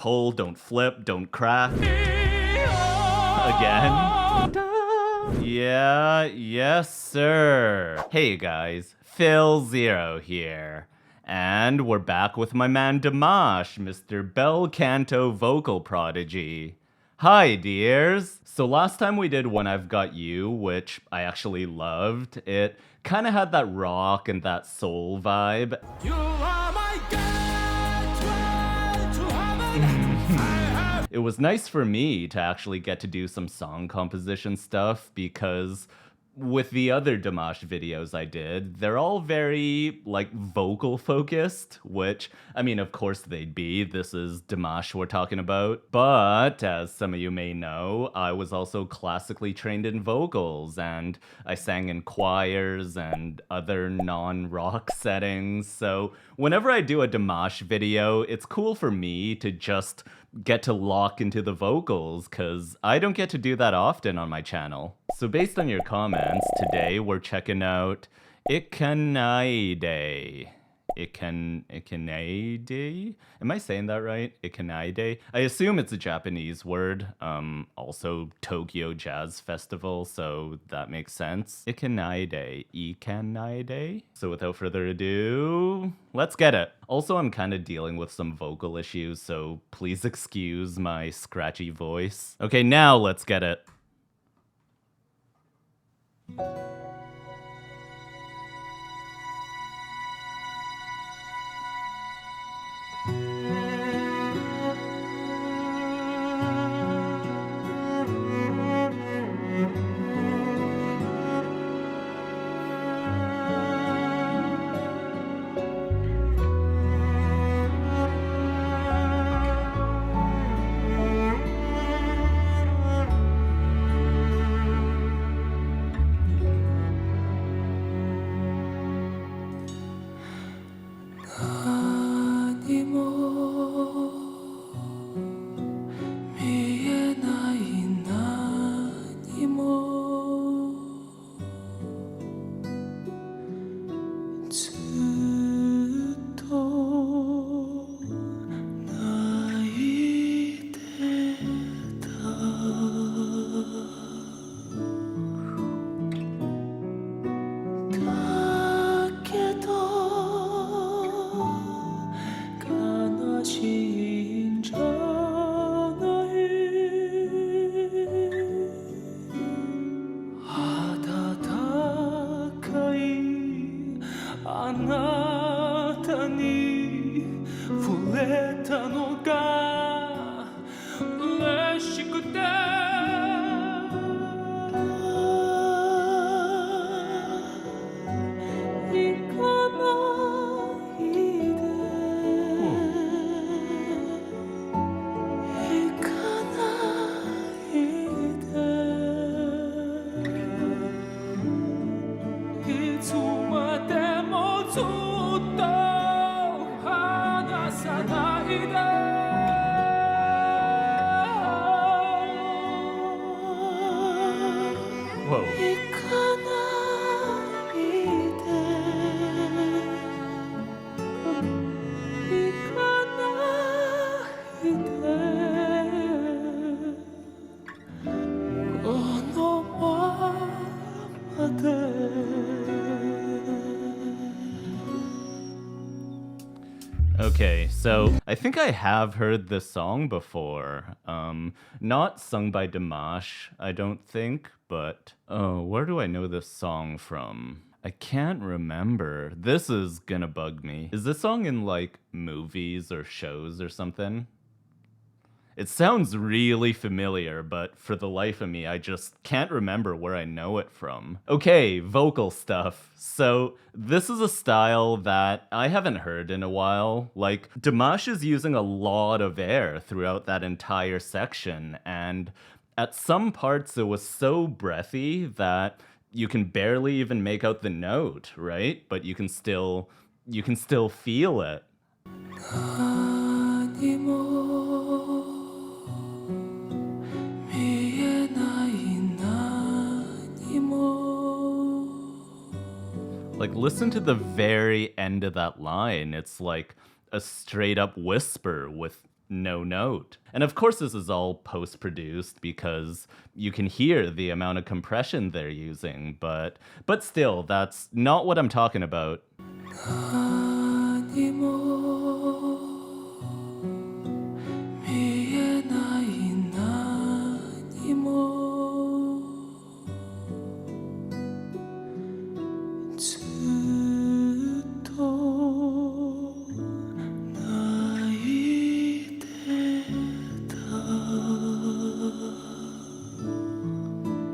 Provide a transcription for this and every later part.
pull, don't flip, don't crack. Again. Yeah, yes sir. Hey guys, philzeroyt here. And we're back with my man Dimash, Mr. Bel Canto vocal prodigy. Hi dears! So last time we did When I've Got You, which I actually loved, it kind of had that rock and that soul vibe. You are my gateway to heaven. It was nice for me to actually get to do some song composition stuff because with the other Dimash videos I did, they're all very, like, vocal focused, which, I mean, of course they'd be. This is Dimash we're talking about. But, as some of you may know, I was also classically trained in vocals, and I sang in choirs and other non-rock settings. So, whenever I do a Dimash video, it's cool for me to just get to lock into the vocals, because I don't get to do that often on my channel. So based on your comments, today we're checking out Ikanaide. Ikanaide? Am I saying that right? Ikanaide? I assume it's a Japanese word. Also Tokyo Jazz Festival, so that makes sense. Ikanaide. Ikanaide? So without further ado, let's get it. Also, I'm kind of dealing with some vocal issues, so please excuse my scratchy voice. Okay, now let's get it. Whoa. Okay, so I think I have heard this song before. Not sung by Dimash, I don't think, but oh, where do I know this song from? I can't remember. This is gonna bug me. Is this song in like movies or shows or something? It sounds really familiar, but for the life of me, I just can't remember where I know it from. Okay, vocal stuff. So this is a style that I haven't heard in a while. Like, Dimash is using a lot of air throughout that entire section, and at some parts it was so breathy that you can barely even make out the note, right? But you can still feel it. Like, listen to the very end of that line. It's like a straight up whisper with no note. And of course, this is all post produced because you can hear the amount of compression they're using, but still, that's not what I'm talking about.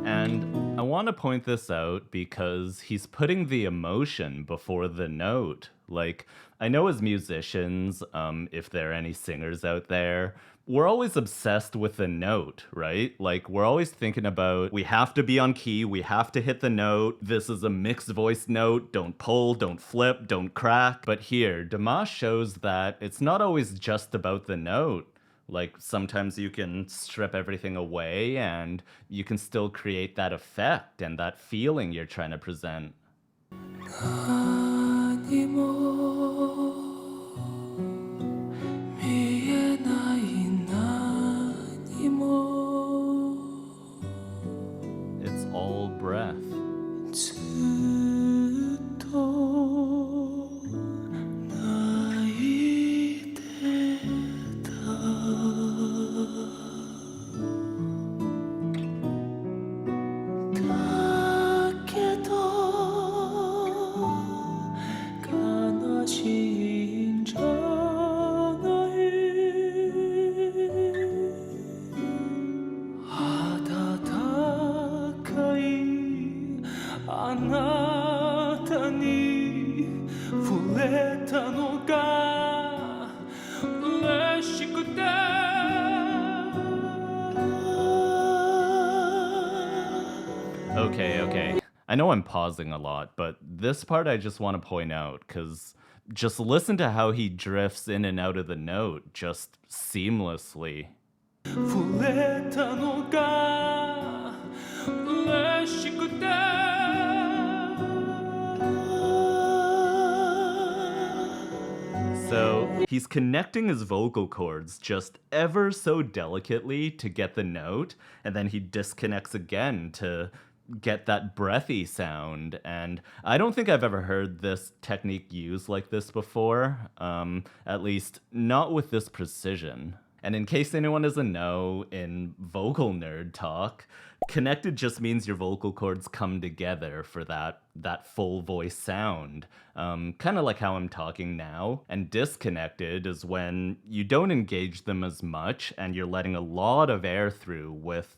And I want to point this out because he's putting the emotion before the note. Like, I know as musicians, if there are any singers out there, we're always obsessed with the note, right? Like, we're always thinking about, we have to be on key, we have to hit the note, this is a mixed voice note, don't pull, don't flip, don't crack. But here, Dimash shows that it's not always just about the note. Like, sometimes you can strip everything away and you can still create that effect and that feeling you're trying to present. It's all breath. Okay. I know I'm pausing a lot, but this part I just want to point out because just listen to how he drifts in and out of the note just seamlessly. So he's connecting his vocal cords just ever so delicately to get the note, and then he disconnects again to get that breathy sound. And I don't think I've ever heard this technique used like this before, at least not with this precision. And in case anyone doesn't know, in vocal nerd talk, connected just means your vocal cords come together for that full voice sound. Kind of like how I'm talking now. And disconnected is when you don't engage them as much and you're letting a lot of air through with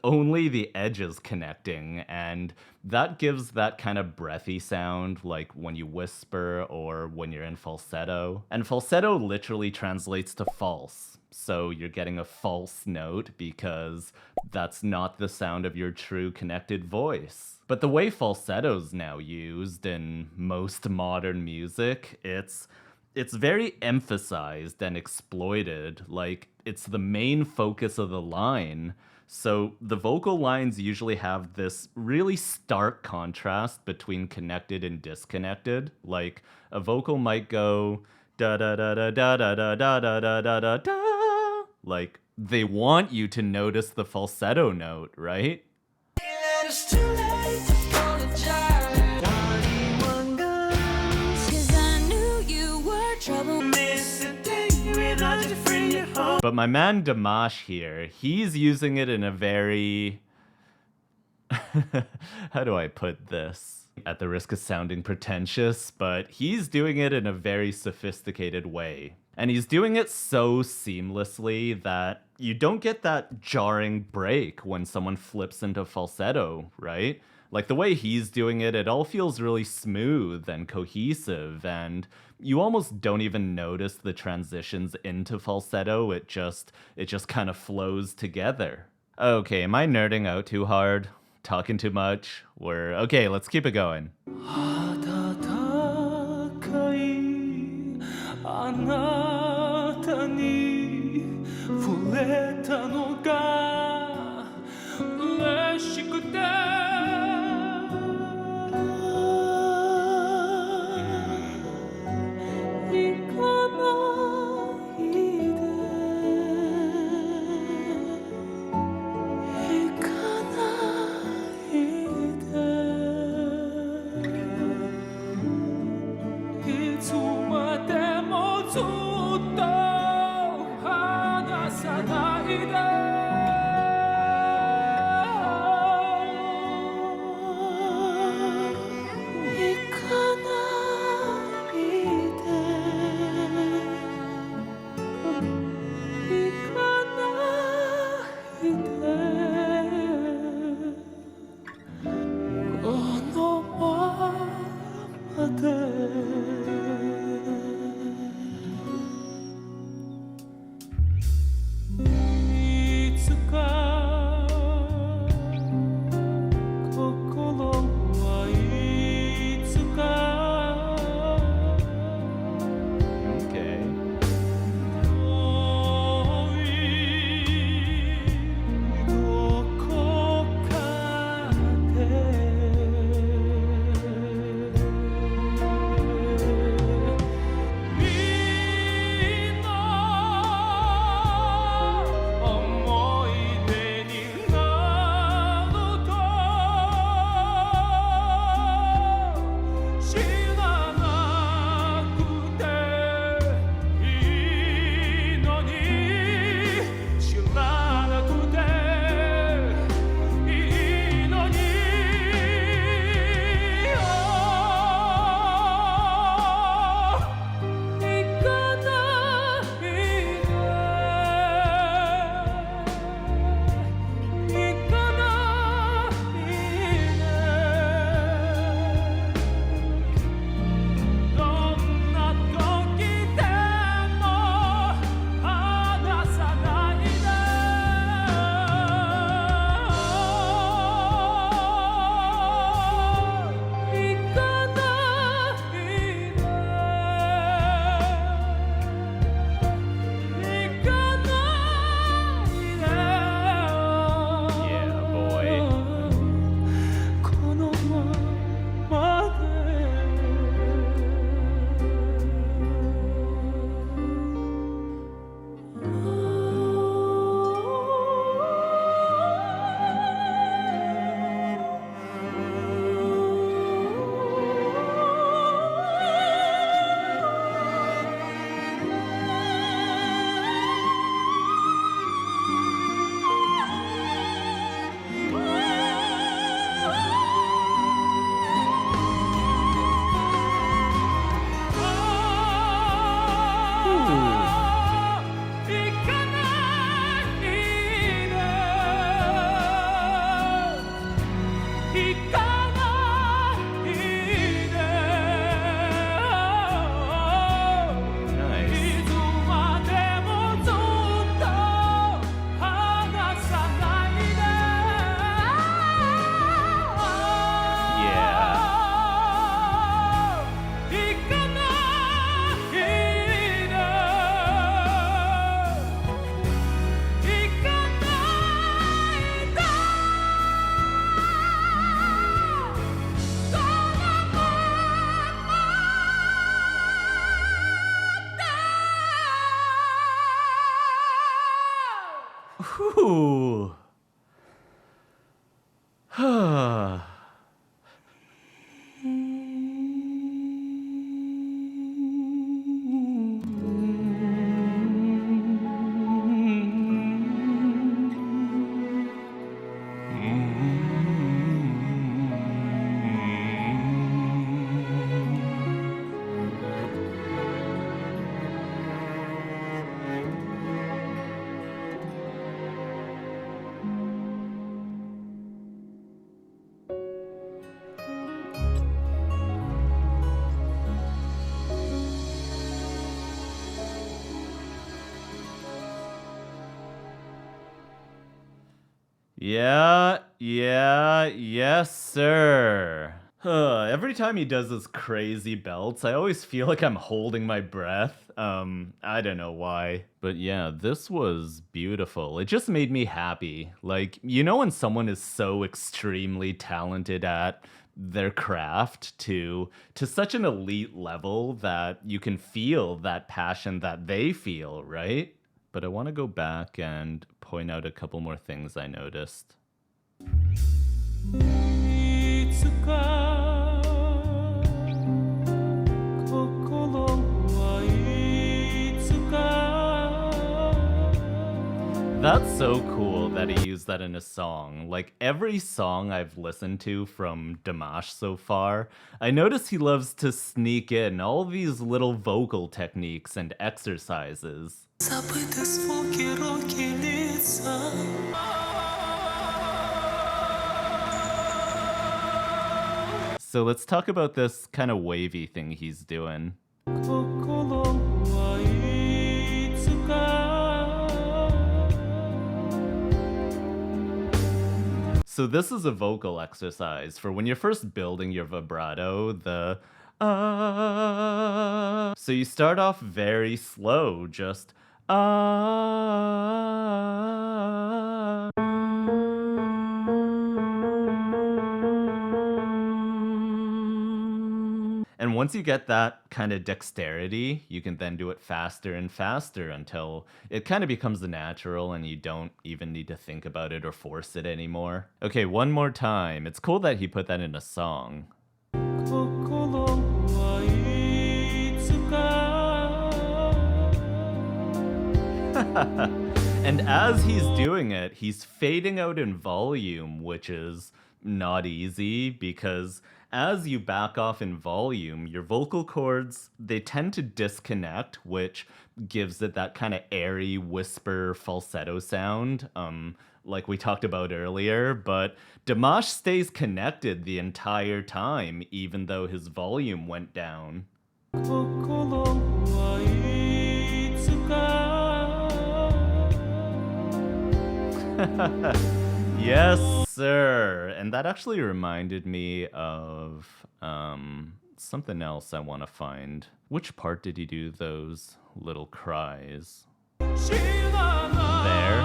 only the edges connecting, and that gives that kind of breathy sound like when you whisper or when you're in falsetto. And falsetto literally translates to false, so you're getting a false note because that's not the sound of your true connected voice. But the way falsetto's now used in most modern music, it's very emphasized and exploited, like it's the main focus of the line. So the vocal lines usually have this really stark contrast between connected and disconnected. Like a vocal might go da da da da da da da da da da da da da. Like they want you to notice the falsetto note, right? But my man Dimash here, he's using it in a very... How do I put this? At the risk of sounding pretentious, but he's doing it in a very sophisticated way. And he's doing it so seamlessly that you don't get that jarring break when someone flips into falsetto, right? Like the way he's doing it, it all feels really smooth and cohesive, and you almost don't even notice the transitions into falsetto. It just kind of flows together. Okay, am I nerding out too hard? Talking too much? Okay, let's keep it going. ずっと離さないでWhew. Yes, sir. Every time he does those crazy belts, I always feel like I'm holding my breath. I don't know why. But yeah, this was beautiful. It just made me happy. Like, you know when someone is so extremely talented at their craft to such an elite level that you can feel that passion that they feel, right? But I want to go back and point out a couple more things I noticed. いつか心はい That's so cool that he used that in a song. Like every song I've listened to from Dimash so far, I notice he loves to sneak in all these little vocal techniques and exercises. Забыты звуки, руки, лица. So let's talk about this kind of wavy thing he's doing. 心はいつか So this is a vocal exercise for when you're first building your vibrato, the ah. So you start off very slow, just ah. And once you get that kind of dexterity, you can then do it faster and faster until it kind of becomes natural and you don't even need to think about it or force it anymore. Okay, one more time. It's cool that he put that in a song. 心はいつか And as he's doing it, he's fading out in volume, which is not easy because as you back off in volume, your vocal cords, they tend to disconnect, which gives it that kind of airy whisper falsetto sound, like we talked about earlier. But Dimash stays connected the entire time, even though his volume went down. 心はいつか Yes, sir. And that actually reminded me of something else I want to find. Which part did he do those little cries? There.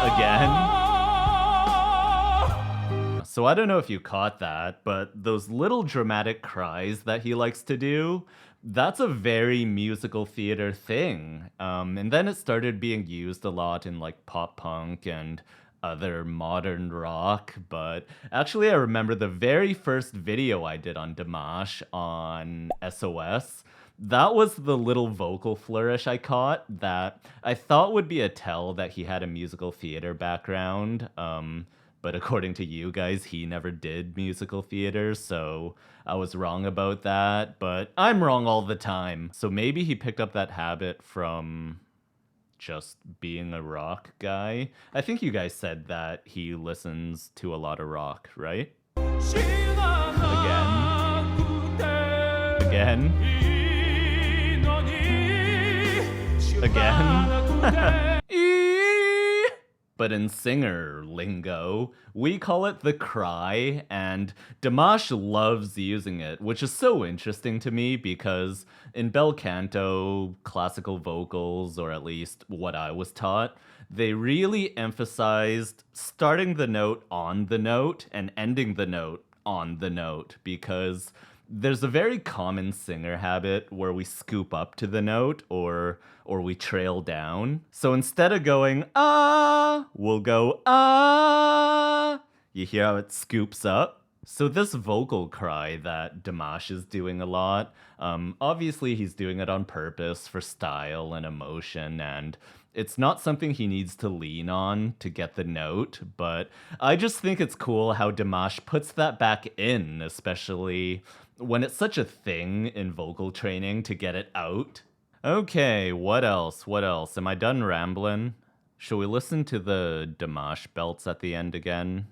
Again. So I don't know if you caught that, but those little dramatic cries that he likes to do, that's a very musical theater thing. And then it started being used a lot in like pop punk and other modern rock. But actually, I remember the very first video I did on Dimash on SOS. That was the little vocal flourish I caught that I thought would be a tell that he had a musical theater background. But according to you guys, he never did musical theater, so I was wrong about that. But I'm wrong all the time. So maybe he picked up that habit from just being a rock guy. I think you guys said that he listens to a lot of rock, right? Again. Again. But in singer lingo, we call it the cry, and Dimash loves using it, which is so interesting to me because in bel canto, classical vocals, or at least what I was taught, they really emphasized starting the note on the note and ending the note on the note because there's a very common singer habit where we scoop up to the note or we trail down. So instead of going ah, we'll go ah. You hear how it scoops up? So this vocal cry that Dimash is doing a lot, obviously he's doing it on purpose for style and emotion, and it's not something he needs to lean on to get the note, but I just think it's cool how Dimash puts that back in, especially when it's such a thing in vocal training to get it out. Okay, what else? What else? Am I done rambling? Shall we listen to the Dimash belts at the end again?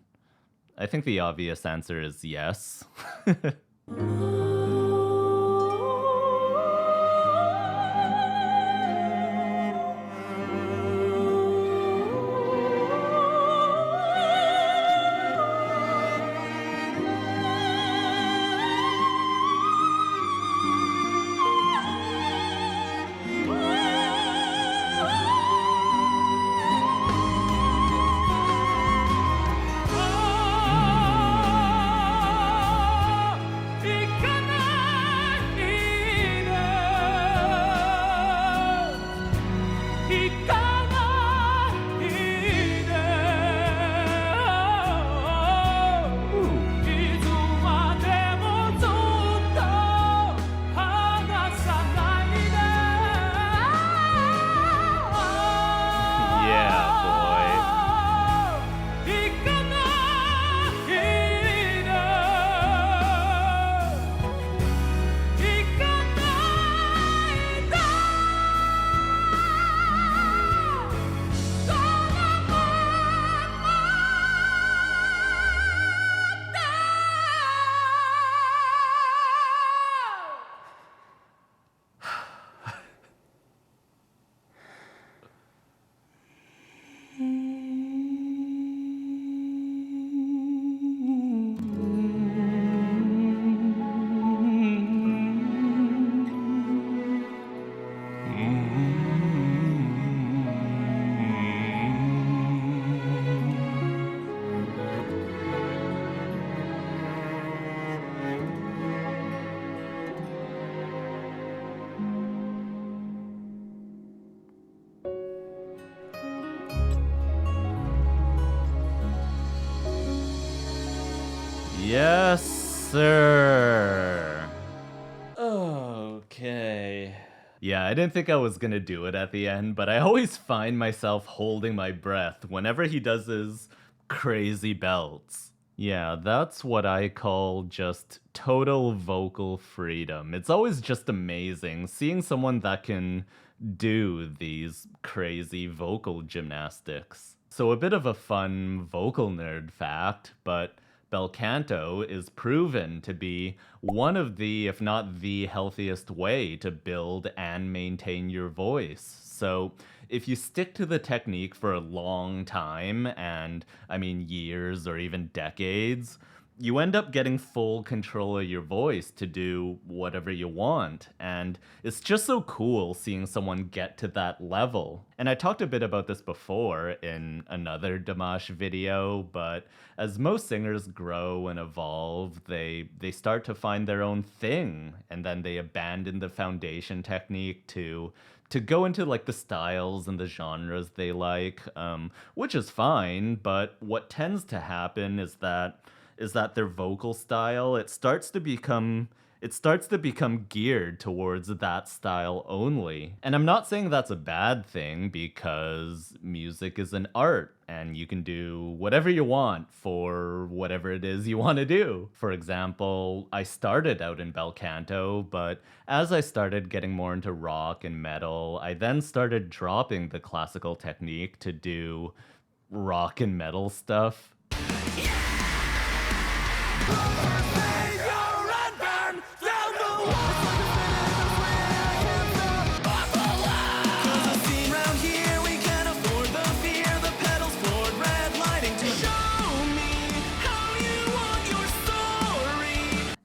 I think the obvious answer is yes. Yes, sir. Okay. Yeah, I didn't think I was gonna do it at the end, but I always find myself holding my breath whenever he does his crazy belts. Yeah, that's what I call just total vocal freedom. It's always just amazing seeing someone that can do these crazy vocal gymnastics. So, a bit of a fun vocal nerd fact, but bel canto is proven to be one of the, if not the healthiest way to build and maintain your voice. So, if you stick to the technique for a long time, and I mean years or even decades, you end up getting full control of your voice to do whatever you want. And it's just so cool seeing someone get to that level. And I talked a bit about this before in another Dimash video, but as most singers grow and evolve, they start to find their own thing, and then they abandon the foundation technique to go into like the styles and the genres they like, which is fine. But what tends to happen is that their vocal style, it starts to become geared towards that style only. And I'm not saying that's a bad thing, because music is an art and you can do whatever you want for whatever it is you want to do. For example, I started out in bel canto, but as I started getting more into rock and metal, I then started dropping the classical technique to do rock and metal stuff.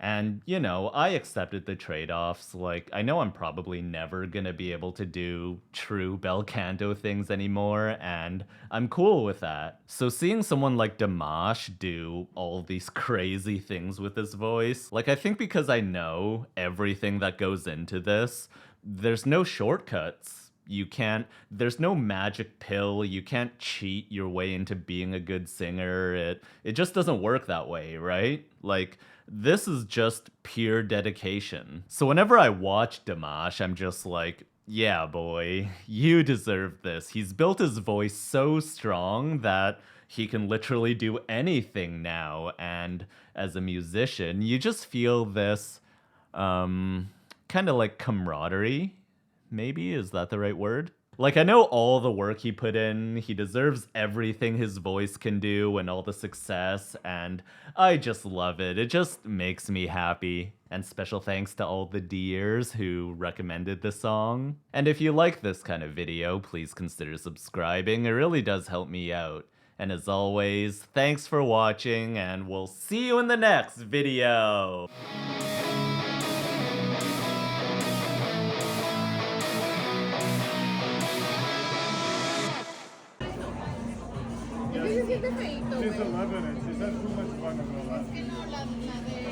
And, you know, I accepted the trade-offs. Like, I know I'm probably never gonna be able to do true bel canto things anymore, and I'm cool with that. So seeing someone like Dimash do all these crazy things with his voice, like, I think because I know everything that goes into this, there's no shortcuts. There's no magic pill. You can't cheat your way into being a good singer. It just doesn't work that way, right? Like, this is just pure dedication. So whenever I watch Dimash, I'm just like, yeah, boy, you deserve this. He's built his voice so strong that he can literally do anything now. And as a musician, you just feel this kind of like camaraderie. Maybe, is that the right word? Like, I know all the work he put in, he deserves everything his voice can do and all the success, and I just love it. It just makes me happy. And special thanks to all the dears who recommended the song. And if you like this kind of video, please consider subscribing. It really does help me out. And as always, thanks for watching, and we'll see you in the next video! Ese sí es de feito, She's güey. 11 and she's had too much fun in her life. Es que no, la de